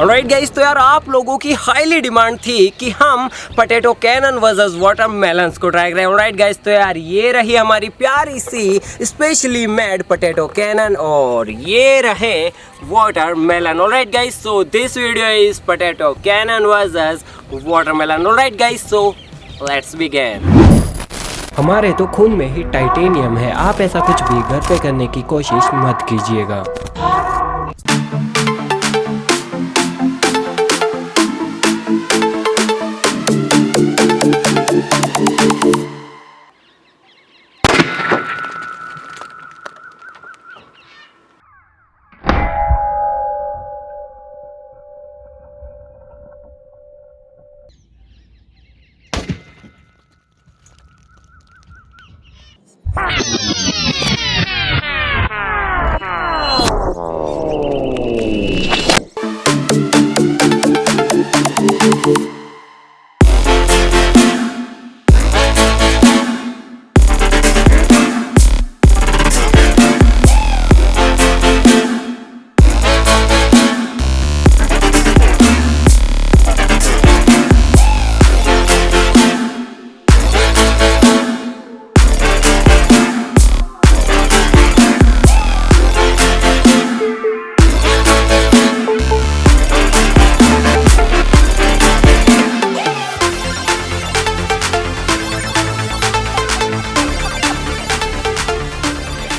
Alright guys, तो यार आप लोगों की हाईली डिमांड थी कि हम पोटैटो कैनन वर्सेस वाटरमेलन्स को ट्राई करें। ऑलराइट गाइस, तो यार ये रही हमारी प्यारी सी स्पेशली मेड पोटैटो कैनन और ये रहे watermelon. Alright guys, so this video is potato cannon versus watermelon. Alright guys, so let's begin. हमारे तो खून में ही टाइटेनियम है, आप ऐसा कुछ भी घर पे करने की कोशिश मत कीजिएगा।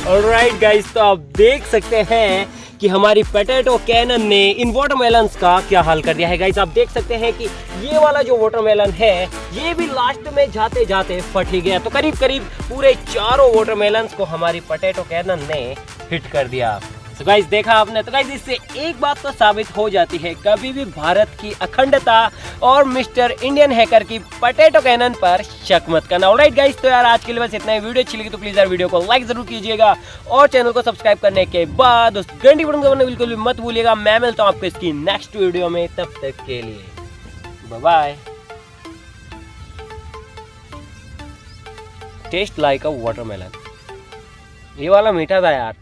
ऑलराइट गाइस, तो आप देख सकते हैं कि हमारी पोटैटो कैनन ने इन वाटरमेलन्स का क्या हाल कर दिया है। गाइस, आप देख सकते हैं कि ये वाला जो वाटरमेलन है ये भी लास्ट में जाते जाते फट ही गया। तो करीब करीब पूरे चारों वाटरमेलन्स को हमारी पोटैटो कैनन ने हिट कर दिया। तो गाइस, देखा आपने। तो गाइस, इससे एक बात तो साबित हो जाती है, कभी भी भारत की अखंडता और मिस्टर इंडियन हैकर की पोटैटो कैनन पर शक मत करना। ऑलराइट गाइस, तो यार आज के लिए बस इतना ही। वीडियो अच्छी लगी तो प्लीज यार वीडियो को लाइक जरूर कीजिएगा और चैनल को सब्सक्राइब करने के बाद उस घंटी बटन दबाना बिल्कुल भी मत भूलिएगा। मैं मिलता हूँ आपको इसकी नेक्स्ट वीडियो में, तब तक के लिए bye bye. Taste like a watermelon. ये वाला मीठा था यार।